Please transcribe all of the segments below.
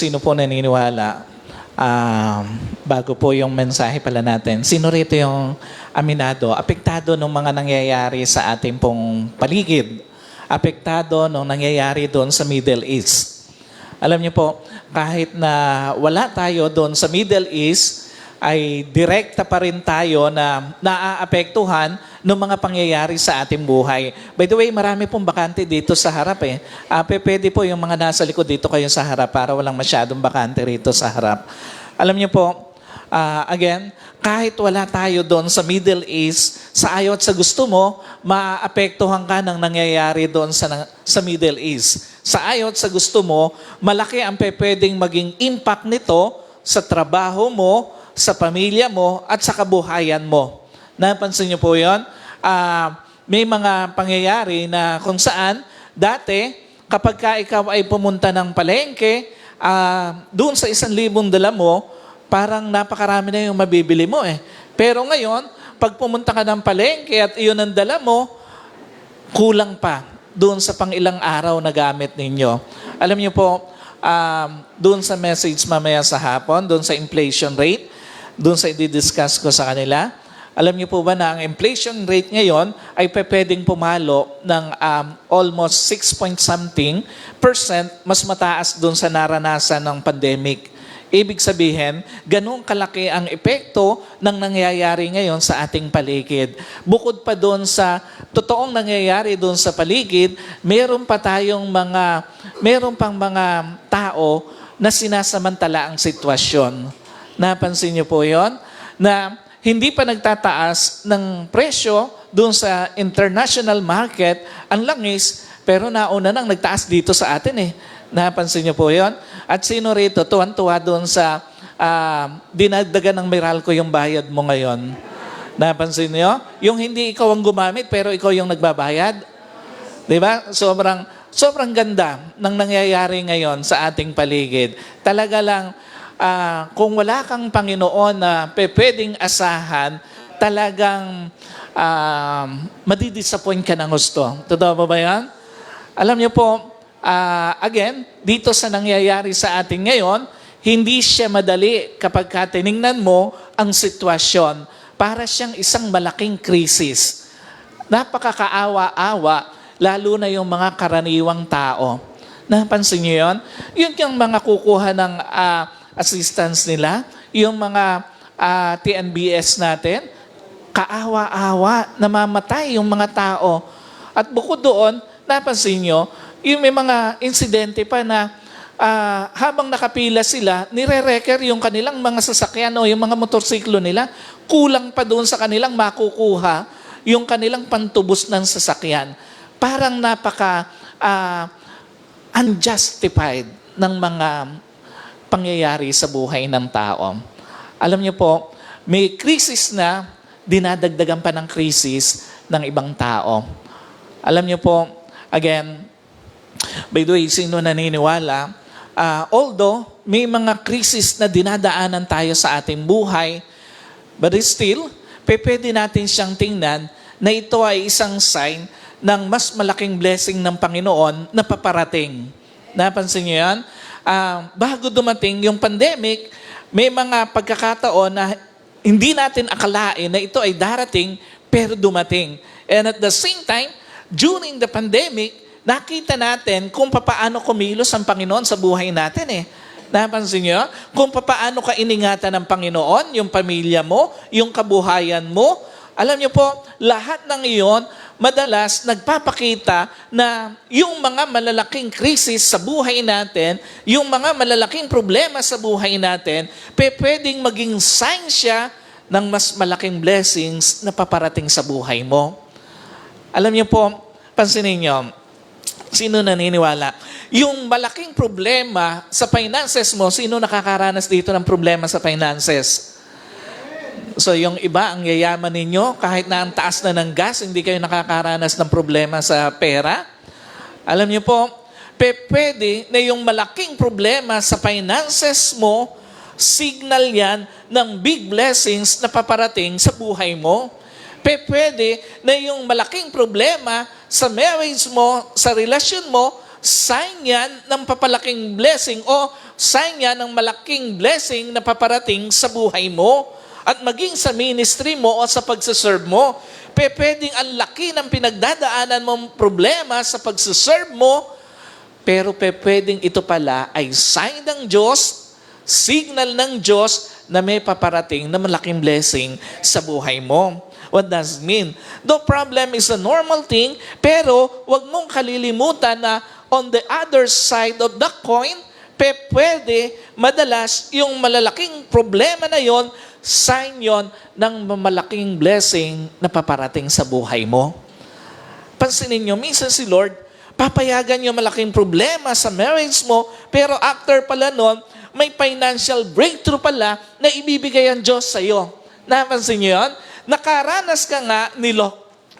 Sino po naniniwala? Bago po yung mensahe pala natin, sino rito yung aminado, apektado ng mga nangyayari sa ating pong paligid? Apektado ng nangyayari doon sa Middle East. Alam niyo po, kahit na wala tayo doon sa Middle East, ay direkta pa rin tayo na naaapektuhan ng mga pangyayari sa ating buhay. By the way, marami pong bakante dito sa harap eh. Pwede po yung mga nasa likod dito kayo sa harap para walang masyadong bakante rito sa harap. Alam niyo po, again, kahit wala tayo doon sa Middle East, sa ayaw at sa gusto mo, maapektuhan ka ng nangyayari doon sa Middle East. Sa ayaw at sa gusto mo, malaki ang pwedeng maging impact nito sa trabaho mo, sa pamilya mo, at sa kabuhayan mo. Napansin niyo po yun? May mga pangyayari na kung saan, dati, kapag ka ikaw ay pumunta ng palengke, doon sa 1,000 dala mo, parang napakarami na yung mabibili mo eh. Pero ngayon, pag pumunta ka ng palengke at iyon ang dala mo, kulang pa doon sa pang-ilang araw na gamit ninyo. Alam niyo po, doon sa message mamaya sa hapon, doon sa inflation rate, doon sa i-discuss ko sa kanila, alam niyo po ba na ang inflation rate ngayon ay pwedeng pumalo ng almost 6 something% mas mataas doon sa naranasan ng pandemic. Ibig sabihin, ganun kalaki ang epekto ng nangyayari ngayon sa ating paligid. Bukod pa doon sa totoong nangyayari doon sa paligid, meron pang mga tao na sinasamantala ang sitwasyon. Napansin niyo po yon? Na hindi pa nagtataas ng presyo doon sa international market ang langis, pero nauna nang nagtaas dito sa atin eh. Napansin niyo po yon? At sino rito, tuwan-tuwa doon sa dinagdagan ng Meralco yung bayad mo ngayon? Napansin niyo? Yung hindi ikaw ang gumamit, pero ikaw yung nagbabayad. Diba? Sobrang ganda ng nangyayari ngayon sa ating paligid. Talaga lang, kung wala kang Panginoon na pwedeng asahan, talagang madidisappoint ka ng gusto. Totoo ba yan? Alam niyo po, again, dito sa nangyayari sa atin ngayon, hindi siya madali kapag tiningnan mo ang sitwasyon. Para siyang isang malaking krisis. Napakakaawa-awa, lalo na yung mga karaniwang tao. Napansin niyo yun? Yun yung mga kukuha ng assistance nila, yung mga TNBS natin, kaawa-awa, namamatay yung mga tao. At bukod doon, napansin nyo, yung may mga insidente pa na habang nakapila sila, nire-reker yung kanilang mga sasakyan o yung mga motorsiklo nila, kulang pa doon sa kanilang makukuha yung kanilang pantubos ng sasakyan. Parang unjustified ng mga pangyayari sa buhay ng tao. Alam niyo po, may krisis na dinadagdagan pa ng krisis ng ibang tao. Alam niyo po, again, by the way, sino naniniwala, although may mga krisis na dinadaanan tayo sa ating buhay, but still, pwede natin siyang tingnan na ito ay isang sign ng mas malaking blessing ng Panginoon na paparating. Napansin niyo yan? Bago dumating yung pandemic, may mga pagkakataon na hindi natin akalain na ito ay darating, pero dumating. And at the same time, during the pandemic, nakita natin kung paano kumilos ang Panginoon sa buhay natin eh. Napansin niyo? Kung paano ka iningatan ng Panginoon, yung pamilya mo, yung kabuhayan mo. Alam niyo po, lahat ng iyon, madalas nagpapakita na yung mga malalaking krisis sa buhay natin, yung mga malalaking problema sa buhay natin, pwedeng maging sign siya ng mas malaking blessings na paparating sa buhay mo. Alam niyo po, pansinin niyo, sino naniniwala? Yung malaking problema sa finances mo, sino nakakaranas dito ng problema sa finances? So yung iba, ang yayaman ninyo, kahit na ang taas na ng gas, hindi kayo nakakaranas ng problema sa pera. Alam niyo po, pwede na yung malaking problema sa finances mo, signal yan ng big blessings na paparating sa buhay mo. Pwede na yung malaking problema sa marriage mo, sa relasyon mo, sign yan ng papalaking blessing o sign yan ng malaking blessing na paparating sa buhay mo at maging sa ministry mo o sa pagsaserve mo. Pwedeng ang laki ng pinagdadaanan mong problema sa pagsaserve mo, pero pwedeng ito pala ay sign ng Diyos, signal ng Diyos na may paparating na malaking blessing sa buhay mo. What does it mean? The problem is a normal thing, pero wag mong kalilimutan na on the other side of the coin, pwede madalas yung malalaking problema na yon, sign yon ng malaking blessing na paparating sa buhay mo. Pansinin nyo, minsan si Lord, papayagan yung malaking problema sa marriage mo, pero after pala nun, may financial breakthrough pala na ibibigay ang Diyos sa'yo. Napansin nyo yun? Nakaranas ka nga,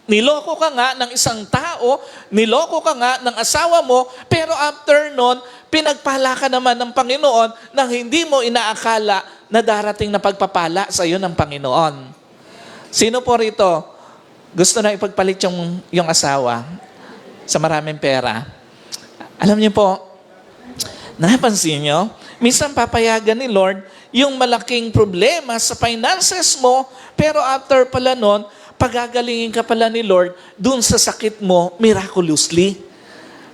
niloko ka nga ng isang tao, niloko ka nga ng asawa mo, pero after nun, pinagpala ka naman ng Panginoon nang hindi mo inaakala na darating na pagpapala sa iyo ng Panginoon. Sino po rito gusto na ipagpalit yung asawa sa maraming pera? Alam niyo po, napansin niyo, minsan papayagan ni Lord yung malaking problema sa finances mo, pero after pala nun, pagagalingin ka pala ni Lord dun sa sakit mo miraculously.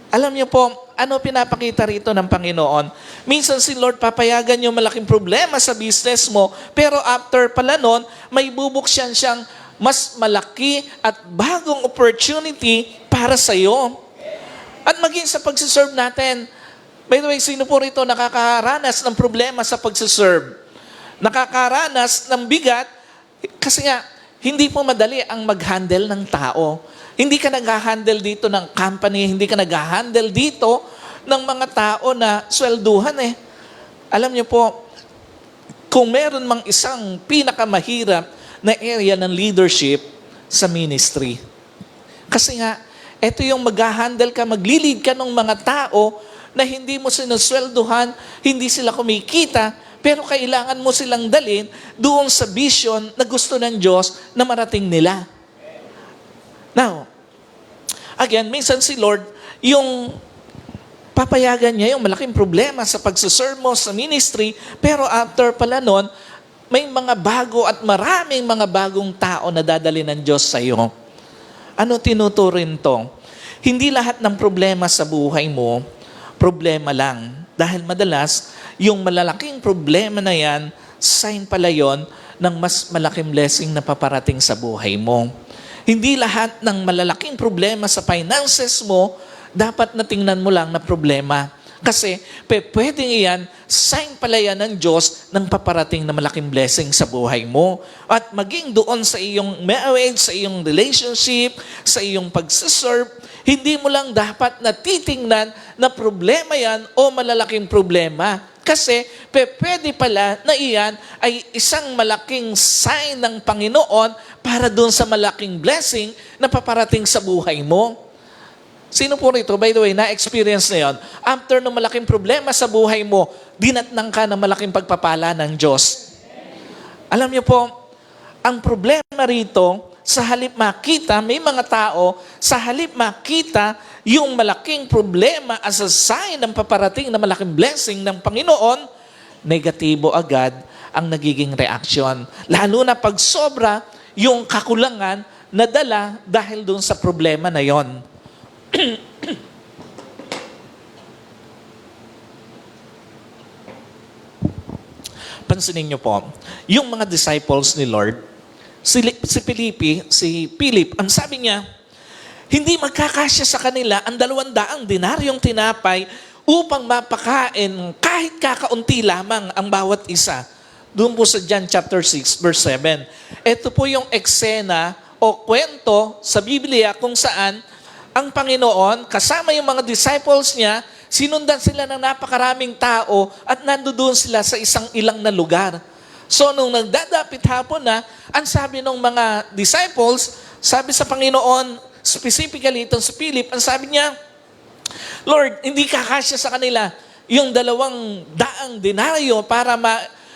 Alam niyo po, ano pinapakita rito ng Panginoon? Minsan si Lord papayagan yung malaking problema sa business mo, pero after pala nun, may bubuksan siyang mas malaki at bagong opportunity para sa iyo. At maging sa pagsiserve natin, by the way, sino po rito nakakaranas ng problema sa pagsiserve? Nakakaranas ng bigat kasi nga, hindi po madali ang mag-handle ng tao. Hindi ka nag-handle dito ng company, hindi ka nag-handle dito ng mga tao na swelduhan eh. Alam niyo po, kung meron mang isang pinakamahirap na area ng leadership sa ministry. Kasi nga, ito yung mag-handle ka, maglilid ka ng mga tao na hindi mo sinuswelduhan, hindi sila kumikita, pero kailangan mo silang dalhin doon sa vision na gusto ng Diyos na marating nila. Now, again, minsan si Lord, yung papayagan niya yung malaking problema sa pagsuserve mo sa ministry, pero after pala nun, may mga bago at maraming mga bagong tao na dadali ng Diyos sa iyo. Ano tinuturin to? Hindi lahat ng problema sa buhay mo, problema lang. Dahil madalas, yung malalaking problema na yan, sign pala yon ng mas malaking blessing na paparating sa buhay mo. Hindi lahat ng malalaking problema sa finances mo, dapat na tingnan mo lang na problema. Kasi pwedeng iyan, sign pala yan ng Diyos ng paparating na malaking blessing sa buhay mo. At maging doon sa iyong marriage, sa iyong relationship, sa iyong pagsiserve, hindi mo lang dapat na titingnan na problema yan o malalaking problema. Kasi pwede pala na iyan ay isang malaking sign ng Panginoon para doon sa malaking blessing na paparating sa buhay mo. Sino po rito, by the way, na-experience na yun? After ng malaking problema sa buhay mo, dinatnang ka ng malaking pagpapala ng Diyos. Alam niyo po, ang problema rito, sa halip makita, may mga tao, sa halip makita yung malaking problema as a sign ng paparating na malaking blessing ng Panginoon, negatibo agad ang nagiging reaksyon. Lalo na pag sobra yung kakulangan na dala dahil doon sa problema na yon. Pansinin niyo po, yung mga disciples ni Lord, si Philip, ang sabi niya, hindi magkakasya sa kanila ang 200 dinaryong tinapay upang mapakain kahit kakaunti lamang ang bawat isa. Doon po sa John chapter 6 verse 7. Ito po yung eksena o kwento sa Biblia kung saan ang Panginoon kasama yung mga disciples niya, sinundan sila ng napakaraming tao at nandoon sila sa isang ilang na lugar. So, nung nagdadapit hapon na, ang sabi ng mga disciples, sabi sa Panginoon, specifically itong si Philip, ang sabi niya, Lord, hindi kakasya sa kanila yung 200 denaryo para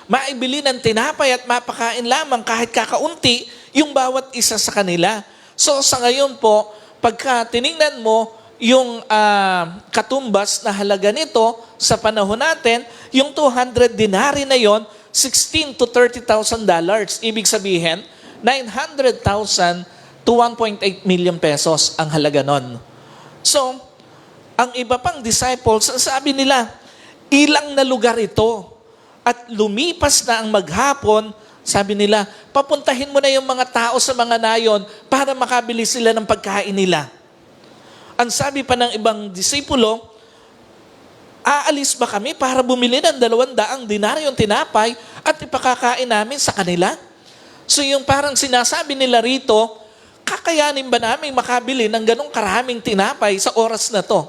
maibili ng tinapay at mapakain lamang kahit kakaunti yung bawat isa sa kanila. So, sa ngayon po, pagka tiningnan mo, yung katumbas na halaga nito sa panahon natin, yung 200 denari na yon, 16 to 30,000 dollars. Ibig sabihin, 900,000 to 1.8 million pesos ang halaga nun. So, ang iba pang disciples, sabi nila, ilang na lugar ito. At lumipas na ang maghapon, sabi nila, papuntahin mo na yung mga tao sa mga nayon para makabili sila ng pagkain nila. Ang sabi pa ng ibang disipulo, aalis ba kami para bumili ng 200 dinaryong tinapay at ipakakain namin sa kanila? So yung parang sinasabi nila rito, kakayanin ba namin makabili ng ganong karaming tinapay sa oras na to?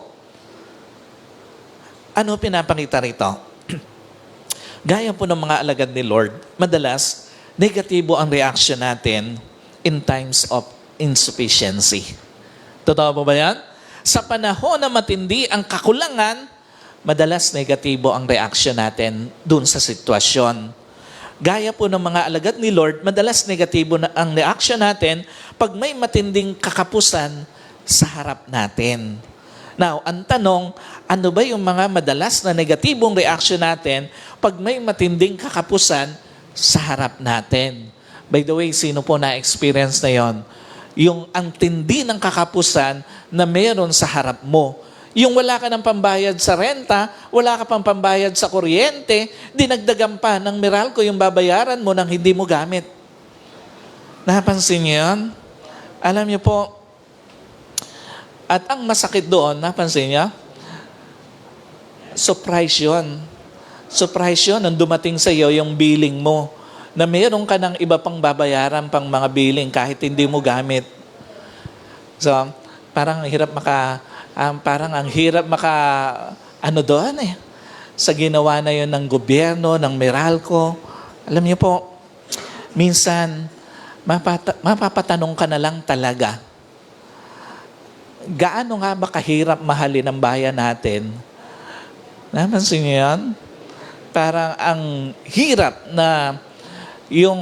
Ano pinapakita rito? Gaya po ng mga alagad ni Lord, madalas, negatibo ang reaction natin in times of insufficiency. Totoo po ba yan? Sa panahon na matindi ang kakulangan, madalas negatibo ang reaction natin dun sa sitwasyon. Gaya po ng mga alagad ni Lord, madalas negatibo na ang reaction natin pag may matinding kakapusan sa harap natin. Now, ang tanong, ano ba yung mga madalas na negatibong reaction natin pag may matinding kakapusan sa harap natin? By the way, sino po na-experience na yon? Yung ang tindi ng kakapusan na meron sa harap mo. Yung wala ka ng pambayad sa renta, wala ka pang pambayad sa kuryente, dinagdagan pa ng Meralco yung babayaran mo nang hindi mo gamit. Napansin niyo yun? Alam niyo po, at ang masakit doon, napansin niyo? Surprise yun. Surprise yun nang dumating sa iyo yung billing mo na meron ka ng iba pang babayaran pang mga billing kahit hindi mo gamit. So, parang ang hirap doon eh. Sa ginawa na yun ng gobyerno, ng Meralco. Alam niyo po, minsan, mapapatanong ka na lang talaga, gaano nga ba kahirap mahalin ang bayan natin? Napansin niyo yan? Parang ang hirap na yung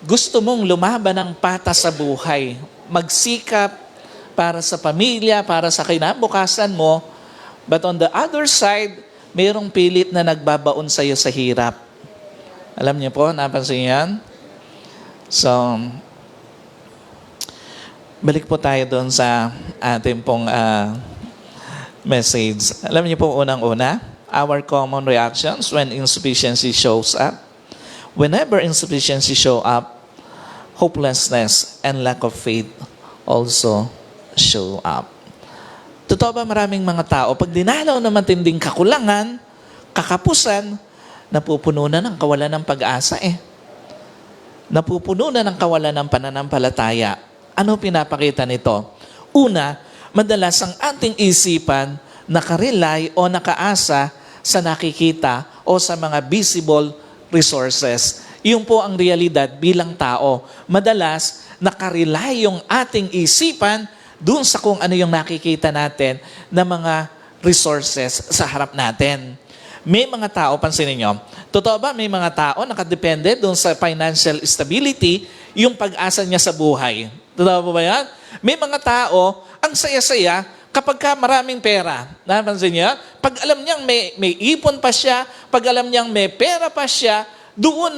gusto mong lumaban ng patas sa buhay, magsikap para sa pamilya, para sa kinabukasan mo, but on the other side, mayroong pilit na nagbabaon sa iyo sa hirap. Alam niyo po, napansin yan? So, balik po tayo doon sa ating pong message. Alam niyo po unang-una, our common reactions when insufficiency shows up. Whenever insufficiency show up, hopelessness and lack of faith also show up. Totoo ba maraming mga tao, pag dinalaw na matinding kakulangan, kakapusan, napupuno na ng kawalan ng pag-asa eh. Napupuno na ng kawalan ng pananampalataya. Ano pinapakita nito? Una, madalas ang ating isipan nakarely o nakaasa sa nakikita o sa mga visible resources. Yun po ang realidad bilang tao. Madalas, nakarely yung ating isipan dun sa kung ano yung nakikita natin na mga resources sa harap natin. May mga tao, pansinin nyo, totoo ba may mga tao nakadepende dun sa financial stability yung pag-asa niya sa buhay? Totoo ba yan? May mga tao, ang saya-saya kapag ka maraming pera. Napansin niya? Pag alam niyang may ipon pa siya, pag alam niyang may pera pa siya, doon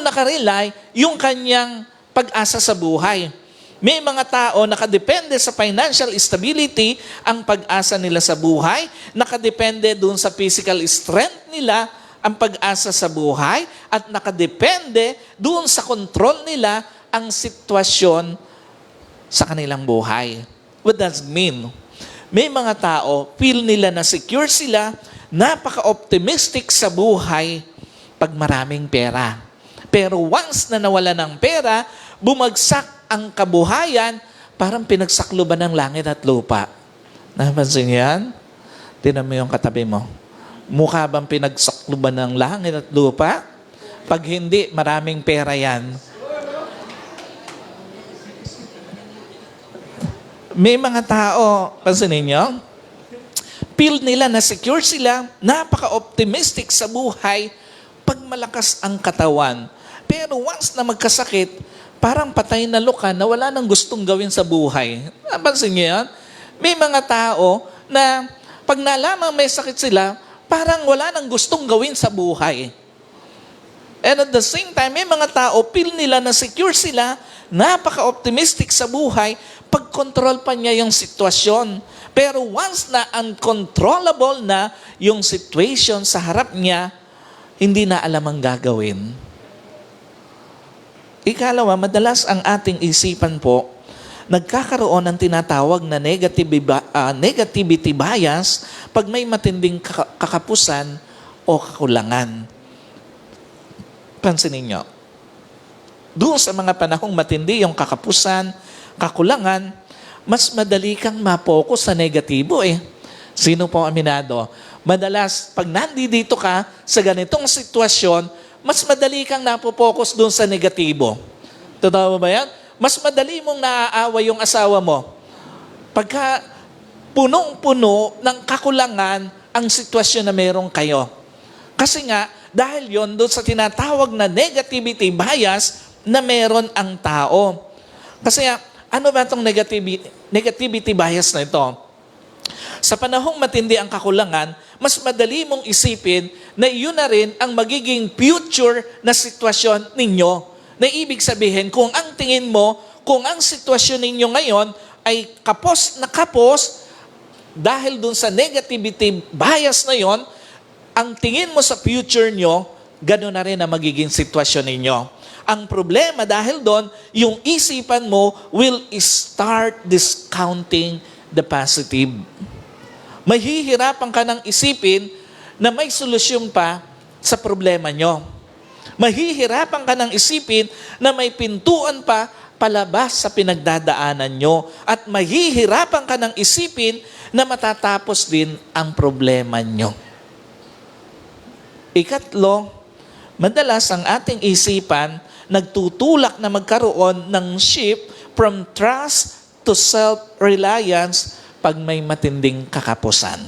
nakarely yung kanyang pag-asa sa buhay. May mga tao nakadepende sa financial stability ang pag-asa nila sa buhay, nakadepende doon sa physical strength nila ang pag-asa sa buhay, at nakadepende doon sa control nila ang sitwasyon sa kanilang buhay. What does it mean? May mga tao, feel nila na secure sila, napaka-optimistic sa buhay pag maraming pera. Pero once na nawala ng pera, bumagsak ang kabuhayan, parang pinagsakluban ng langit at lupa. Napansin niyo yan? Tingnan mo yung katabi mo. Mukha bang pinagsakluban ng langit at lupa? Pag hindi, maraming pera yan. May mga tao, pansinin niyo, feel nila na secure sila, napaka-optimistic sa buhay pag malakas ang katawan. Pero once na magkasakit, parang patay na luka na wala nang gustong gawin sa buhay. Napansin niyo yan? May mga tao na pag nalaman may sakit sila, parang wala nang gustong gawin sa buhay. And at the same time, may mga tao, feel nila na secure sila, napaka-optimistic sa buhay, pag-control pa niya yung sitwasyon. Pero once na uncontrollable na yung situation sa harap niya, hindi na alam ang gagawin. Ikalawa, madalas ang ating isipan po, nagkakaroon ng tinatawag na negativity bias pag may matinding kakapusan o kakulangan. Pansinin niyo, doon sa mga panahong matindi yung kakapusan, kakulangan, mas madali kang mapokus sa negatibo eh. Sino po aminado? Madalas, pag nandito ka sa ganitong sitwasyon, mas madali kang napopokus doon sa negatibo. Totoo ba yan? Mas madali mong naaawa yung asawa mo. Pagka punong-puno ng kakulangan ang sitwasyon na meron kayo. Kasi nga, dahil yon doon sa tinatawag na negativity bias na meron ang tao. Kasi ano ba itong negativity bias na ito? Sa panahong matindi ang kakulangan, mas madali mong isipin na iyon na rin ang magiging future na sitwasyon ninyo. Na ibig sabihin, kung ang tingin mo, kung ang sitwasyon ninyo ngayon ay kapos na kapos, dahil dun sa negativity bias na yon, ang tingin mo sa future nyo, gano'n na rin ang magiging sitwasyon ninyo. Ang problema dahil doon, yung isipan mo will start discounting the positive. Mahihirapan ka ng isipin na may solusyon pa sa problema nyo. Mahihirapan ka ng isipin na may pintuan pa palabas sa pinagdadaanan nyo. At mahihirapan ka ng isipin na matatapos din ang problema nyo. Ikatlo, madalas ang ating isipan nagtutulak na magkaroon ng shift from trust to self-reliance pag may matinding kakapusan.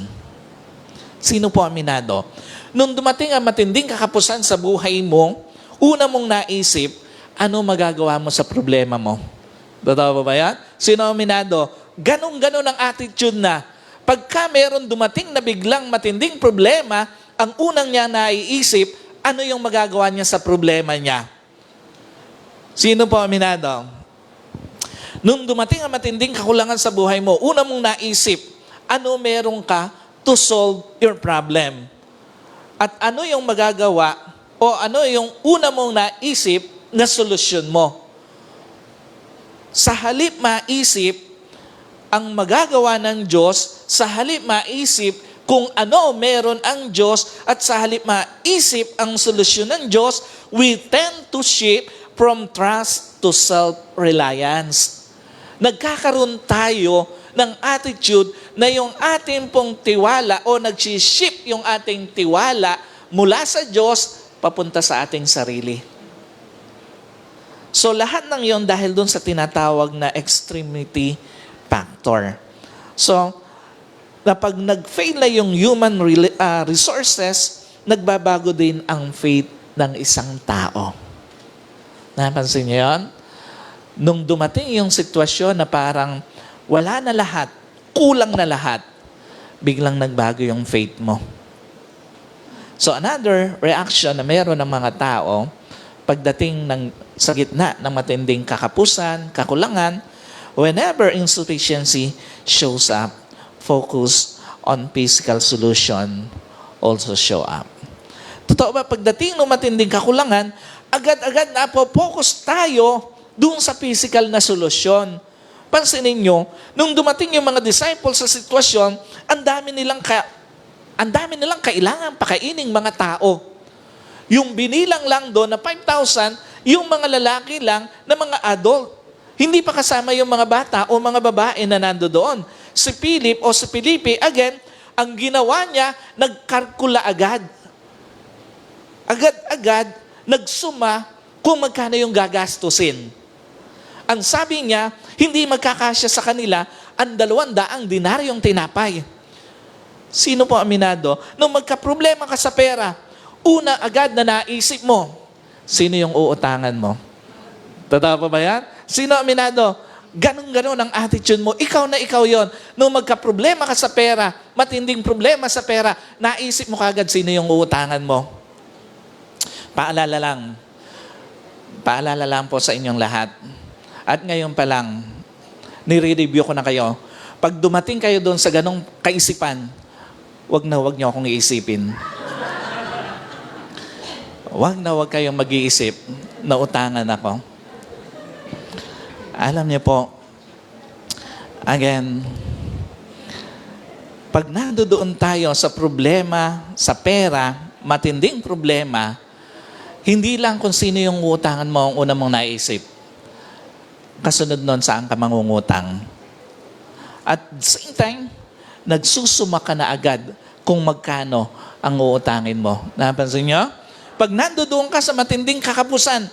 Sino po aminado? Nung dumating ang matinding kakapusan sa buhay mo, una mong naisip, ano magagawa mo sa problema mo? Totoo ba yan? Sino aminado? Ganon-ganon ang attitude na. Pagka meron dumating na biglang matinding problema, ang unang niya naiisip, ano yung magagawa niya sa problema niya? Sino po aminado? Nung dumating ang matinding kakulangan sa buhay mo, una mong naisip, ano meron ka to solve your problem? At ano yung magagawa o ano yung una mong naisip na solusyon mo? Sa halip maisip ang magagawa ng Diyos, sa halip maisip kung ano meron ang Diyos, at sa halip maisip ang solusyon ng Diyos, we tend to shift from trust to self-reliance. Nagkakaroon tayo ng attitude na yung ating pong tiwala o nag-shift yung ating tiwala mula sa Diyos papunta sa ating sarili. So lahat ng yon dahil dun sa tinatawag na extremity factor. So, na pag nag-fail na yung human resources, nagbabago din ang faith ng isang tao. Napansin niyo yun? Nung dumating yung sitwasyon na parang wala na lahat, kulang na lahat, biglang nagbago yung faith mo. So another reaction na meron ng mga tao, pagdating sa gitna ng matinding kakapusan, kakulangan, whenever insufficiency shows up, focus on physical solution also show up. Totoo ba, pagdating ng matinding kakulangan, agad-agad napopokus tayo doon sa physical na solusyon. Pansinin nyo, nung dumating yung mga disciples sa sitwasyon, ang dami nilang kailangan pakaining mga tao. Yung binilang lang doon na 5,000, yung mga lalaki lang na mga adult. Hindi pa kasama yung mga bata o mga babae na nando doon. Si Philip o si Felipe, again, ang ginawa niya, nagkalkula agad. Agad-agad, nagsuma kung magkano yung gagastusin. Ang sabi niya, hindi magkakasya sa kanila ang 200 dinaryong tinapay. Sino po aminado? Nung magka-problema ka sa pera, una agad na naisip mo, sino yung uutangan mo? Totoo pa ba yan? Sino aminado? ganun-ganun ang attitude mo, ikaw na ikaw yon. Nung magka-problema ka sa pera, matinding problema sa pera, naisip mo kagad sino yung uutangan mo. Paalala lang po sa inyong lahat. At ngayon pa lang, nire-review ko na kayo. Pag dumating kayo doon sa ganong kaisipan, wag niyo akong iisipin. Wag kayong mag-iisip na utangan ako. Alam niyo po, again, pag nandoon tayo sa problema, sa pera, matinding problema, hindi lang kung sino yung utangan mo ang una mong naisip. Kasunod nun, saan ka mangungutang. At same time, nagsusuma ka na agad kung magkano ang uutangin mo. Napansin niyo? Pag nandoon ka sa matinding kakapusan,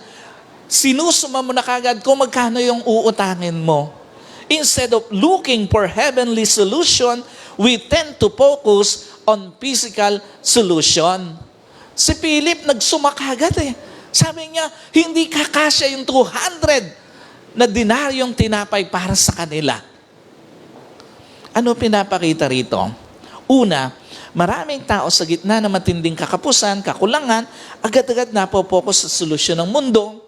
sinusuma mo na kagad kung magkano yung uutangin mo. Instead of looking for heavenly solution, we tend to focus on physical solution. Si Philip nagsuma kagad eh. Sabi niya, hindi kakasya yung 200 na dinaryong tinapay para sa kanila. Ano pinapakita rito? Una, maraming tao sa gitna ng matinding kakapusan, kakulangan, agad-agad napopokus sa solusyon ng mundo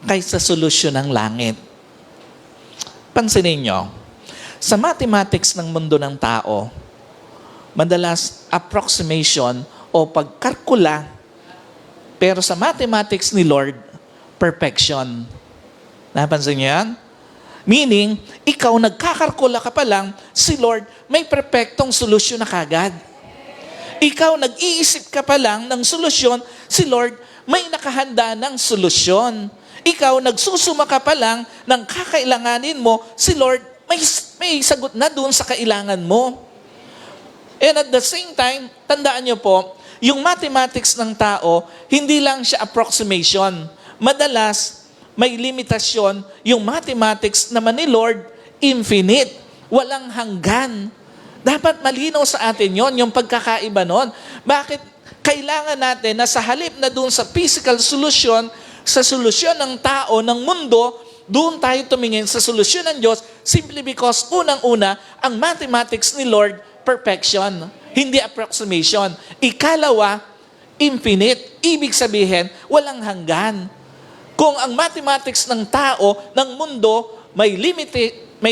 kaysa solusyon ng langit. Pansinin nyo, sa mathematics ng mundo ng tao, madalas approximation o pagkalkula, pero sa mathematics ni Lord, perfection. Napansin niyo yan? Meaning, ikaw nagkakalkula ka pa lang, si Lord may perfectong solusyon na kagad. Ikaw nag-iisip ka pa lang ng solusyon, si Lord may nakahanda ng solusyon. Ikaw nagsusuma ka pa lang ng kakailanganin mo, si Lord may sagot na doon sa kailangan mo. And at the same time, tandaan niyo po, yung mathematics ng tao, hindi lang siya approximation. Madalas, may limitasyon. Yung mathematics naman ni Lord, infinite. Walang hanggan. Dapat malinaw sa atin yon, yung pagkakaiba nun. Bakit kailangan natin na sa halip na doon sa physical solution, sa solusyon ng tao, ng mundo, doon tayo tumingin sa solusyon ng Diyos simply because unang-una, ang mathematics ni Lord, perfection. Hindi approximation. Ikalawa, infinite. Ibig sabihin, walang hanggan. Kung ang mathematics ng tao, ng mundo, may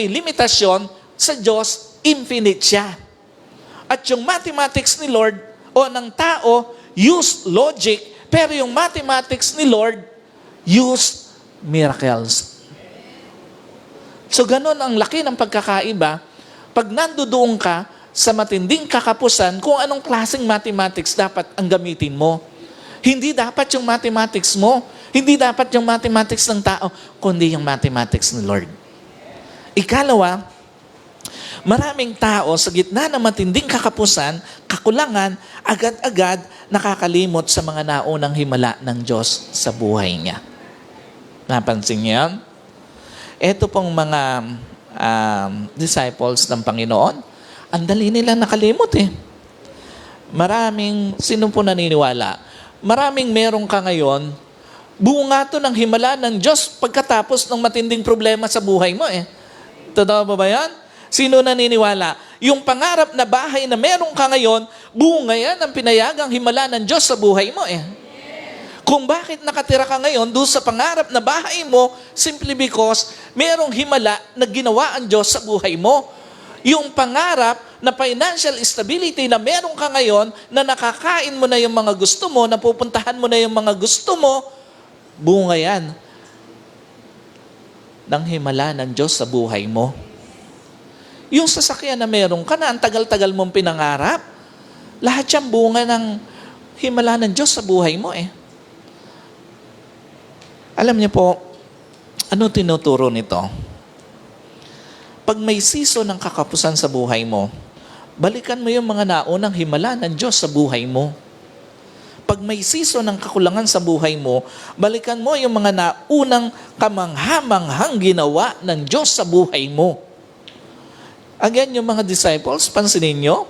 limitasyon, sa Diyos, infinite siya. At yung mathematics ni Lord o ng tao, use logic, pero yung mathematics ni Lord, use miracles. So ganun ang laki ng pagkakaiba. Pag nandoon ka sa matinding kakapusan, kung anong klaseng mathematics dapat ang gamitin mo. Hindi dapat yung mathematics mo. Hindi dapat yung mathematics ng tao, kundi yung mathematics ni Lord. Ikalawa, maraming tao sa gitna ng matinding kakapusan, kakulangan, agad-agad nakakalimot sa mga naunang himala ng Diyos sa buhay niya. Napansin niyo yan? Ito pong mga disciples ng Panginoon, ang dali nilang nakalimot eh. Sino po naniniwala? Maraming meron ka ngayon, bunga to ng himala ng Diyos pagkatapos ng matinding problema sa buhay mo eh. Totoo ba yan? Sino naniniwala? Yung pangarap na bahay na meron ka ngayon, bunga yan ang pinayagang himala ng Diyos sa buhay mo eh. Kung bakit nakatira ka ngayon doon sa pangarap na bahay mo, simply because merong himala na ginawa ang Diyos sa buhay mo. Yung pangarap na financial stability na meron ka ngayon, na nakakain mo na yung mga gusto mo, na pupuntahan mo na yung mga gusto mo, bunga yan ng himala ng Diyos sa buhay mo. Yung sasakyan na meron ka na, ang tagal-tagal mong pinangarap, lahat yan bunga ng himala ng Diyos sa buhay mo eh. Alam niyo po, ano tinuturo nito? Pag may season ng kakapusan sa buhay mo, balikan mo yung mga naunang himala ng Diyos sa buhay mo. Pag may season ng kakulangan sa buhay mo, balikan mo yung mga naunang kamanghamanghang ginawa ng Diyos sa buhay mo. Again, yung mga disciples, pansinin nyo,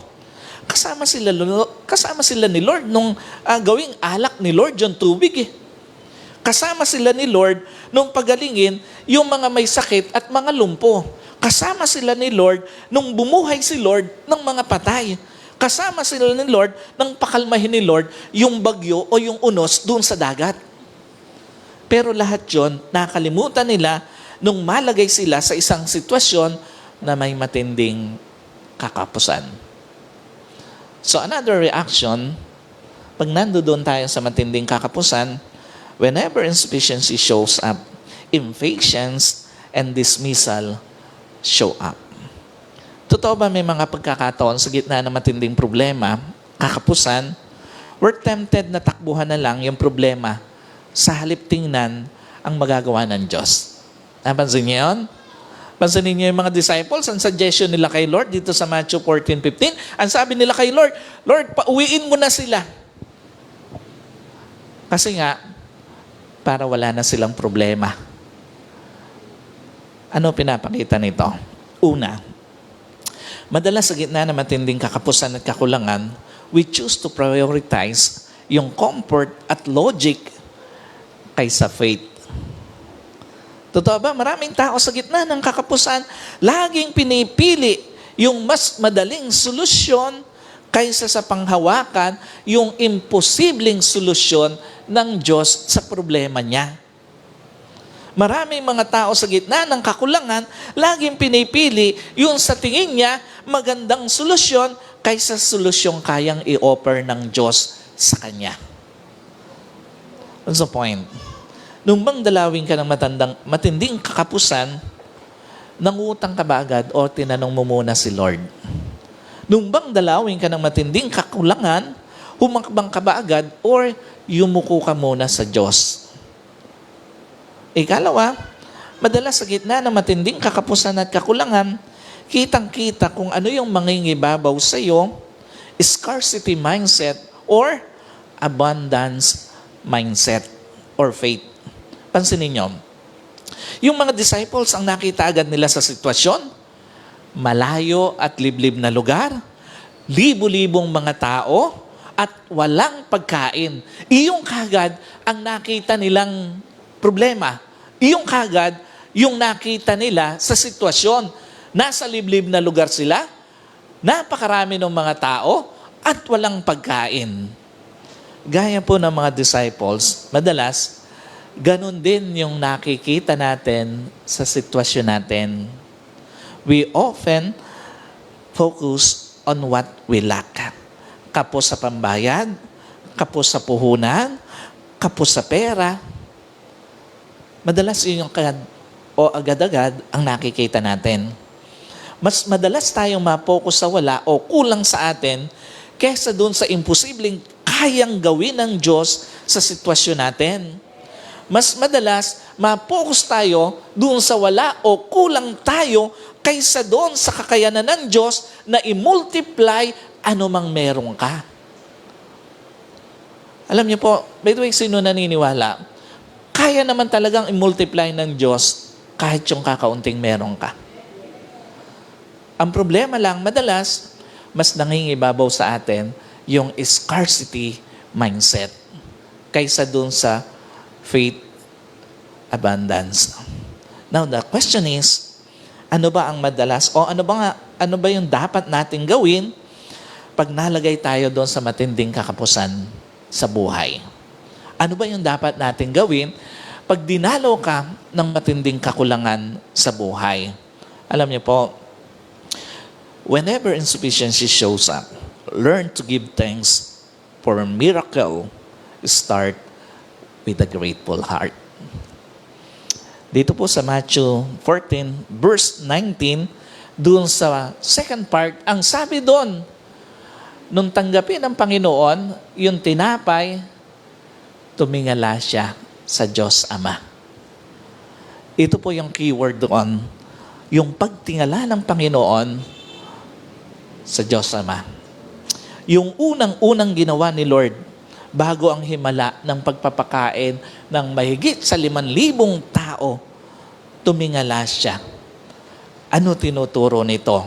kasama sila ni Lord nung gawing alak ni Lord yung tubig eh. Kasama sila ni Lord nung pagalingin yung mga may sakit at mga lumpo. Kasama sila ni Lord nung bumuhay si Lord ng mga patay. Kasama sila ni Lord nang pakalmahin ni Lord yung bagyo o yung unos doon sa dagat. Pero lahat yon nakalimutan nila nung malagay sila sa isang sitwasyon na may matinding kakapusan. So another reaction, pag nandoon tayo sa matinding kakapusan, whenever insufficiency shows up, impatience and dismissal show up. Totoo ba may mga pagkakataon sa gitna ng matinding problema, kakapusan, we're tempted na takbuhan na lang yung problema sa halip tingnan ang magagawa ng Diyos. Napansin niyo yun? Pansinin niyo yung mga disciples, ang suggestion nila kay Lord dito sa Matthew 14:15, ang sabi nila kay Lord, Lord, pauwiin mo na sila. Kasi nga, para wala na silang problema. Ano pinapakita nito? Una, madalas sa gitna ng matinding kakapusan at kakulangan, we choose to prioritize yung comfort at logic kaysa faith. Totoo ba? Maraming tao sa gitna ng kakapusan, laging pinipili yung mas madaling solusyon kaysa sa panghawakan yung imposibleng solusyon ng Diyos sa problema niya. Maraming mga tao sa gitna ng kakulangan, laging pinipili yung sa tingin niya magandang solusyon kaysa solusyong kayang i-offer ng Diyos sa kanya. What's the point? Nung bang dalawin ka ng matinding kakapusan, nangutang ka ba agad o tinanong mo muna si Lord? Nung bang dalawin ka ng matinding kakulangan, humakbang ka ba agad or yumuko ka muna sa Diyos? Ikalawa, madalas sa gitna ng matinding kakapusan at kakulangan, kitang-kita kung ano yung mangingibabaw sa iyo, scarcity mindset or abundance mindset or faith. Pansinin niyo, yung mga disciples ang nakita agad nila sa sitwasyon, malayo at liblib na lugar, libo-libong mga tao, at walang pagkain. Iyong kagad ang nakita nilang problema. Iyong kagad yung nakita nila sa sitwasyon. Nasa liblib na lugar sila, napakarami ng mga tao, at walang pagkain. Gaya po ng mga disciples, madalas, ganun din yung nakikita natin sa sitwasyon natin. We often focus on what we lack. Kapos sa pambayad, kapos sa puhunan, kapos sa pera. Madalas yun yung agad-agad ang nakikita natin. Mas madalas tayong ma-focus sa wala o kulang sa atin kesa doon sa imposibleng kayang gawin ng Diyos sa sitwasyon natin. Mas madalas, ma-focus tayo doon sa wala o kulang tayo kaysa doon sa kakayanan ng Diyos na i-multiply anumang meron ka. Alam niyo po, by the way, sino naniniwala? Kaya naman talagang i-multiply ng Diyos kahit yung kakaunting meron ka. Ang problema lang, madalas, mas nangingibabaw sa atin yung scarcity mindset kaysa doon sa faith abundance. Now, the question is, ano ba ang madalas o ano ba yung dapat nating gawin pag nalagay tayo doon sa matinding kakapusan sa buhay? Ano ba yung dapat nating gawin pag dinalo ka ng matinding kakulangan sa buhay? Alam niyo po, whenever insufficiency shows up, learn to give thanks for a miracle. Start with a grateful heart. Dito po sa Matthew 14, verse 19, doon sa second part, ang sabi doon, nung tanggapin ng Panginoon, yung tinapay, tumingala siya sa Diyos Ama. Ito po yung keyword doon, yung pagtingala ng Panginoon sa Diyos Ama. Yung unang-unang ginawa ni Lord, bago ang himala ng pagpapakain ng mahigit sa 5,000 tao, tumingala siya. Ano tinuturo nito?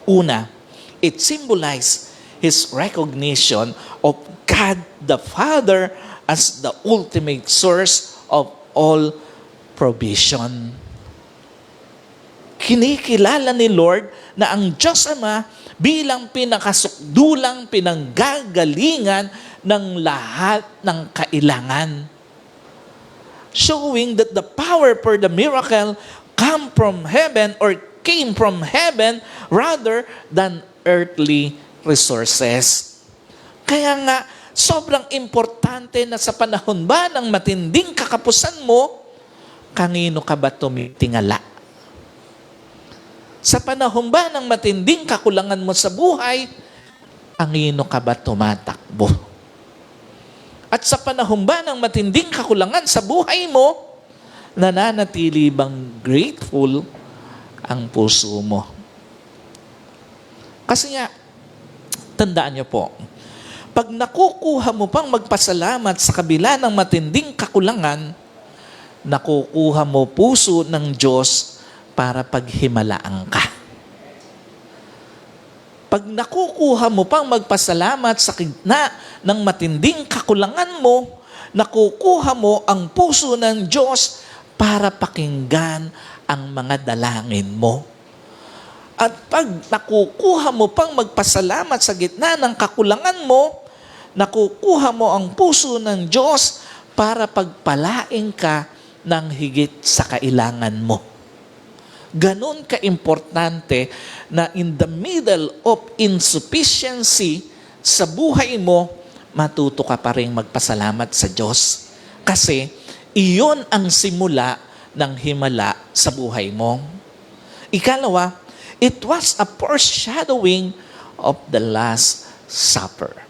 Una, it symbolizes His recognition of God the Father as the ultimate source of all provision. Kinikilala ni Lord na ang Diyos Ama bilang pinakasukdulang pinanggagalingan ng lahat ng kailangan. Showing that the power for the miracle came from heaven rather than earthly resources. Kaya nga, sobrang importante na sa panahon ba ng matinding kakapusan mo, kanino ka ba tumitingala? Sa panahon ba ng matinding kakulangan mo sa buhay, kanino ka ba tumatakbo? At sa panahon ba ng matinding kakulangan sa buhay mo, nananatili bang grateful ang puso mo? Kasi nga, tandaan niyo po, pag nakukuha mo pang magpasalamat sa kabila ng matinding kakulangan, nakukuha mo puso ng Diyos para paghimalaan ka. Pag nakukuha mo pang magpasalamat sa gitna ng matinding kakulangan mo, nakukuha mo ang puso ng Diyos para pakinggan ang mga dalangin mo. At pag nakukuha mo pang magpasalamat sa gitna ng kakulangan mo, nakukuha mo ang puso ng Diyos para pagpalain ka ng higit sa kailangan mo. Ganon ka-importante na in the middle of insufficiency sa buhay mo, matuto ka pa rin magpasalamat sa Diyos. Kasi iyon ang simula ng himala sa buhay mo. Ikalawa, it was a foreshadowing of the Last Supper.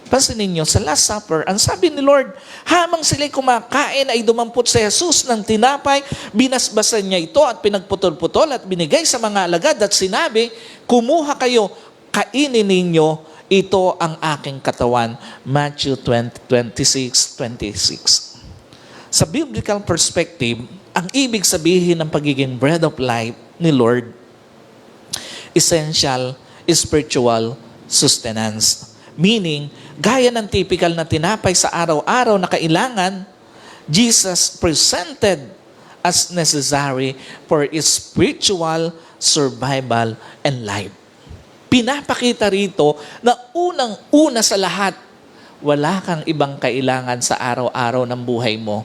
Pansinin niyo, sa Last Supper, ang sabi ni Lord, habang sila'y kumakain ay dumampot si Jesus ng tinapay, binasbasan niya ito at pinagputol-putol at binigay sa mga alagad at sinabi, kumuha kayo, kainin ninyo, ito ang aking katawan. Matthew 26:26. Sa biblical perspective, ang ibig sabihin ng pagiging bread of life ni Lord, essential spiritual sustenance. Meaning, gaya ng typical na tinapay sa araw-araw na kailangan, Jesus presented as necessary for spiritual survival and life. Pinapakita rito na unang-una sa lahat, wala kang ibang kailangan sa araw-araw ng buhay mo.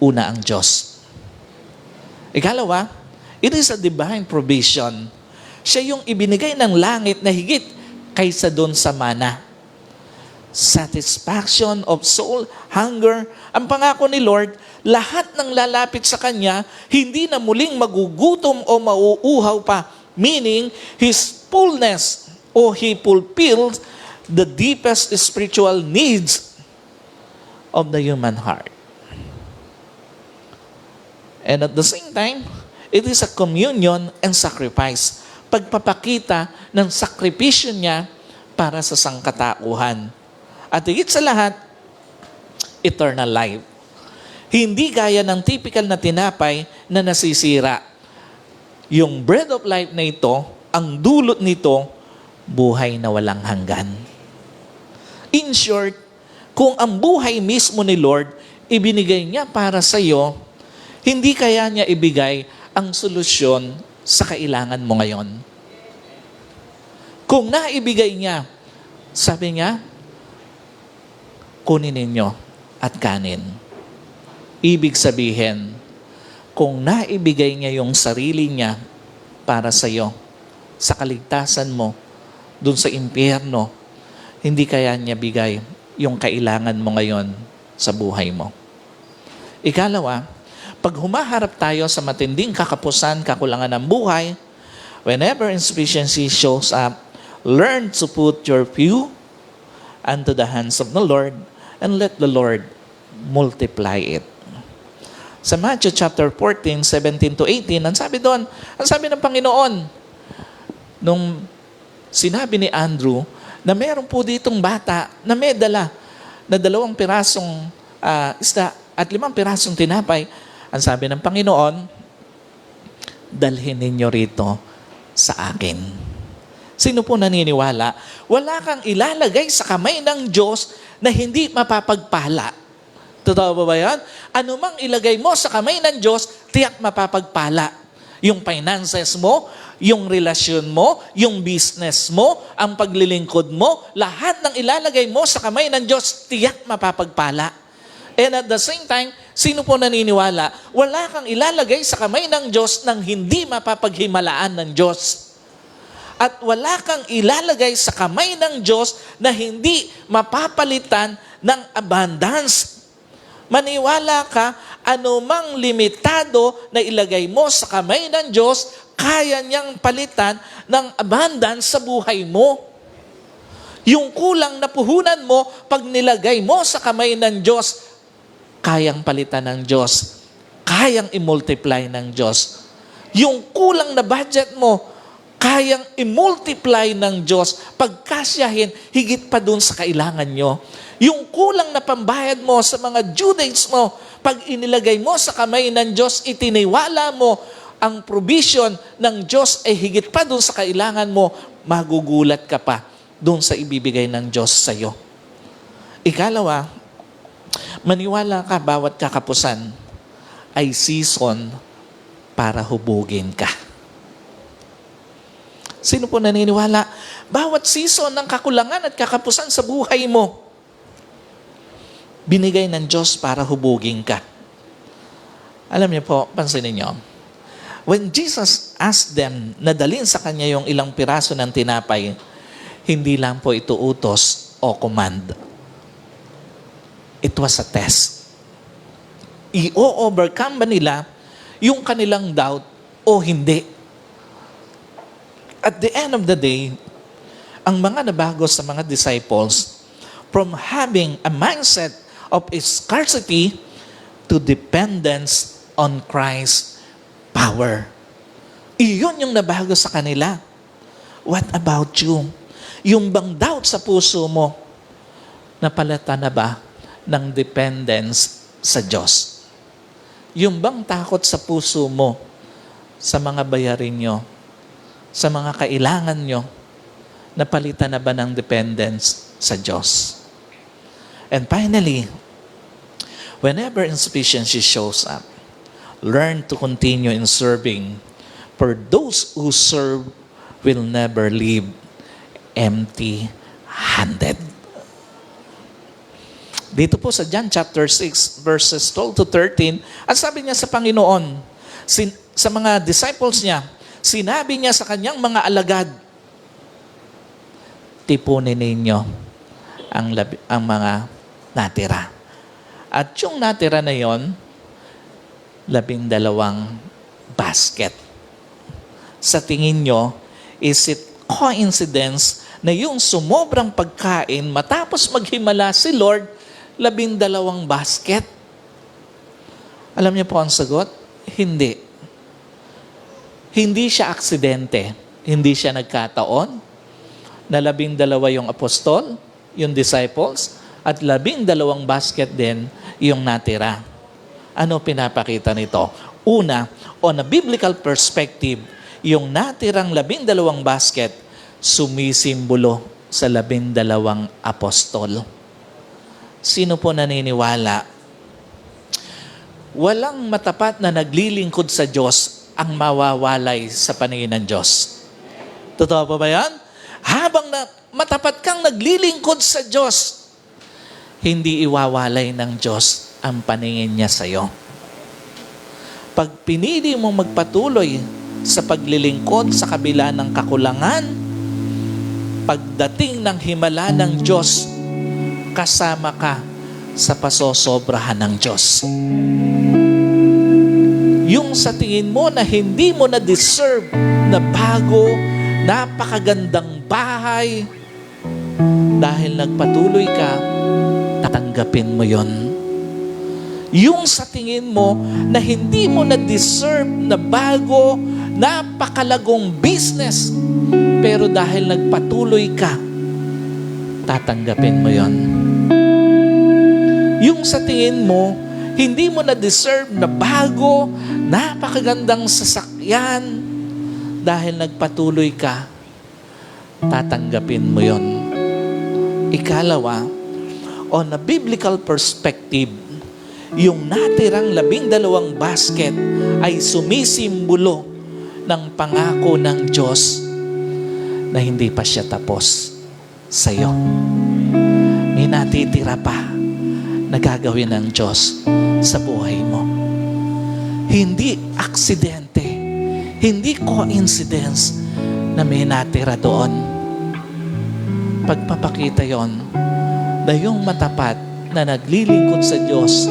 Una ang Diyos. Ikalawa, it is a divine provision. Siya yung ibinigay ng langit na higit kaysa doon sa mana. Satisfaction of soul, hunger. Ang pangako ni Lord, lahat ng lalapit sa Kanya, hindi na muling magugutom o mauuhaw pa. Meaning, His fullness o He fulfills the deepest spiritual needs of the human heart. And at the same time, it is a communion and sacrifice. Pagpapakita ng sakripisyo niya para sa sangkatauhan. At higit sa lahat, eternal life. Hindi gaya ng typical na tinapay na nasisira. Yung bread of life na ito, ang dulot nito, buhay na walang hanggan. In short, kung ang buhay mismo ni Lord, ibinigay niya para sa iyo, hindi kaya niya ibigay ang solusyon sa kailangan mo ngayon. Kung naibigay niya, sabi niya, kunin ninyo at kanin. Ibig sabihin, kung naibigay niya yung sarili niya para sa iyo, sa kaligtasan mo, dun sa impyerno, hindi kaya niya bigay yung kailangan mo ngayon sa buhay mo. Ikalawa, pag humaharap tayo sa matinding kakapusan, kakulangan ng buhay, whenever insufficiency shows up, learn to put your few unto the hands of the Lord and let the Lord multiply it. Sa Matthew chapter 14, 17 to 18, ang sabi doon, ang sabi ng Panginoon, nung sinabi ni Andrew, na meron po ditong bata na may dala na 2 pirasong isda at 5 pirasong tinapay. Ang sabi ng Panginoon, dalhin ninyo rito sa akin. Sino po naniniwala? Wala kang ilalagay sa kamay ng Diyos na hindi mapapagpala Totoo ba yan? Ano mang ilagay mo sa kamay ng Diyos, tiyak mapapagpala. Yung finances mo, yung relasyon mo, yung business mo, ang paglilingkod mo, lahat ng ilalagay mo sa kamay ng Diyos, tiyak mapapagpala. And at the same time, sino po naniniwala? Wala kang ilalagay sa kamay ng Diyos nang hindi mapapaghimalaan ng Diyos. At wala kang ilalagay sa kamay ng Diyos na hindi mapapalitan ng abundance. Maniwala ka, anumang limitado na ilagay mo sa kamay ng Diyos, kaya niyang palitan ng abundance sa buhay mo. Yung kulang na puhunan mo, pag nilagay mo sa kamay ng Diyos, kayang palitan ng Diyos. Kayang i-multiply ng Diyos. Yung kulang na budget mo, kayang i-multiply ng Diyos. Pagkasyahin, higit pa dun sa kailangan nyo. Yung kulang na pambayad mo sa mga due dates mo, pag inilagay mo sa kamay ng Diyos, itiniwala mo, ang provision ng Diyos ay higit pa dun sa kailangan mo, magugulat ka pa dun sa ibibigay ng Diyos sa iyo. Ikalawa, maniwala ka, bawat kakapusan ay season para hubugin ka. Sino po naniniwala? Bawat season ng kakulangan at kakapusan sa buhay mo, binigay ng Diyos para hubugin ka. Alam niyo po, pansinin niyo, when Jesus asked them na dalhin sa Kanya yung ilang piraso ng tinapay, hindi lang po ito utos o command. It was a test. I-overcome ba nila yung kanilang doubt o hindi? At the end of the day, ang mga nabago sa mga disciples, from having a mindset of scarcity to dependence on Christ's power. Iyon yung nabago sa kanila. What about you? Yung bang doubt sa puso mo, napalata na ba ng dependence sa Diyos? Yung bang takot sa puso mo sa mga bayarin nyo, sa mga kailangan nyo, napalitan na ba ng dependence sa Diyos? And finally, whenever insufficiency shows up, learn to continue in serving. For those who serve will never leave empty-handed. Dito po sa John chapter 6, verses 12 to 13, at sabi niya sa Panginoon, sa mga disciples niya, sinabi niya sa kanyang mga alagad, tipunin ninyo ang mga natira. At yung natira na yon, 12 basket. Sa tingin nyo, is it coincidence na yung sumobrang pagkain, matapos maghimala si Lord, 12 basket? Alam niyo po ang sagot? Hindi. Hindi siya aksidente. Hindi siya nagkataon na 12 yung apostol, yung disciples, at 12 basket din yung natira. Ano pinapakita nito? Una, on a biblical perspective, yung natirang 12 basket, sumisimbolo sa 12 apostol. Sino po naniniwala? Walang matapat na naglilingkod sa Diyos ang mawawalay sa paningin ng Diyos. Totoo pa ba yan? Habang matapat kang naglilingkod sa Diyos, hindi iwawalay ng Diyos ang paningin niya sa iyo. Pag pinili mong magpatuloy sa paglilingkod sa kabila ng kakulangan, pagdating ng himala ng Diyos, kasama ka sa pasosobrahan ng Diyos. Yung sa tingin mo na hindi mo na-deserve na bago, napakagandang bahay, dahil nagpatuloy ka, tatanggapin mo yon. Yung sa tingin mo na hindi mo na-deserve na bago, napakalagong business, pero dahil nagpatuloy ka, tatanggapin mo yon. Yung sa tingin mo, hindi mo na-deserve na bago, napakagandang sasakyan, dahil nagpatuloy ka, tatanggapin mo yon. Ikalawa, on a biblical perspective, yung natirang 12 basket ay sumisimbolo ng pangako ng Diyos na hindi pa siya tapos sa iyo. May natitira pa na gagawin ng Diyos sa buhay mo. Hindi aksidente, hindi coincidence na may natira doon. Pagpapakita yon na yung matapat na naglilingkod sa Diyos,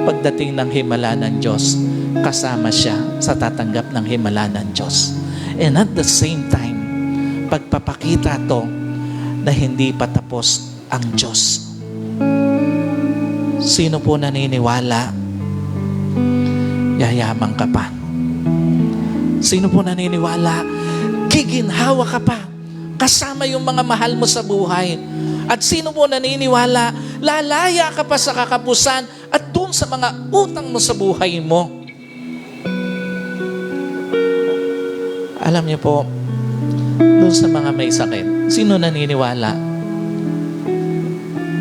pagdating ng himala ng Diyos, kasama siya sa tatanggap ng himala ng Diyos. And at the same time, pagpapakita to na hindi pa tapos ang Diyos. Sino po naniniwala? Yayaman ka pa. Sino po naniniwala? Giginhawa ka pa. Kasama yung mga mahal mo sa buhay. At sino po naniniwala? Lalaya ka pa sa kakapusan at doon sa mga utang mo sa buhay mo. Alam niyo po, doon sa mga may sakit, sino naniniwala?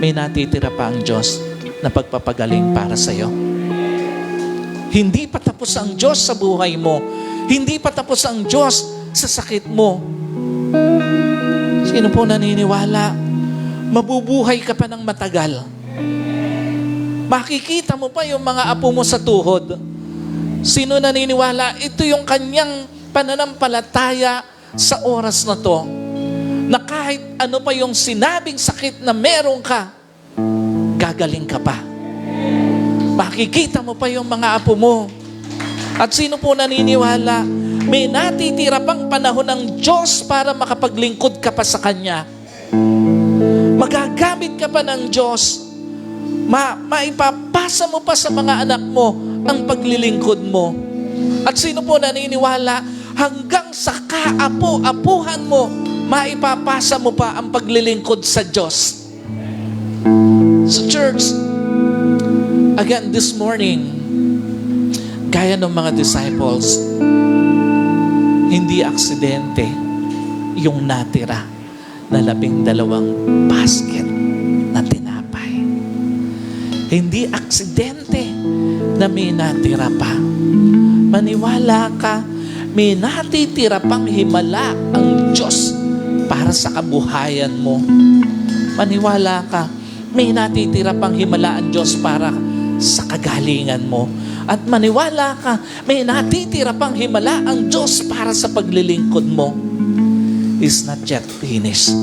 May natitira pa ang Diyos na pagpapagaling para sa iyo. Hindi pa tapos ang Diyos sa buhay mo. Hindi pa tapos ang Diyos sa sakit mo. Sino po naniniwala? Mabubuhay ka pa ng matagal. Makikita mo pa yung mga apo mo sa tuhod. Sino naniniwala? Ito yung kanyang pananampalataya sa oras na to. Na kahit ano pa yung sinabing sakit na meron ka, gagaling ka pa. Makikita mo pa yung mga apo mo. At sino po naniniwala? May natitira pang panahon ng Diyos para makapaglingkod ka pa sa Kanya. Magagamit ka pa ng Diyos. Maipapasa mo pa sa mga anak mo ang paglilingkod mo. At sino po naniniwala? Hanggang sa kaapo-apuhan mo, maipapasa mo pa ang paglilingkod sa Diyos. So church, again this morning, gaya ng mga disciples, hindi aksidente yung natira na 12 basket na tinapay. Hindi aksidente na may natira pa. Maniwala ka, may natitira pang himala ang Diyos para sa kabuhayan mo. Maniwala ka, may natitira pang himala ang Diyos para sa kagalingan mo. At maniwala ka, may natitira pang himala ang Diyos para sa paglilingkod mo. It's not yet finished.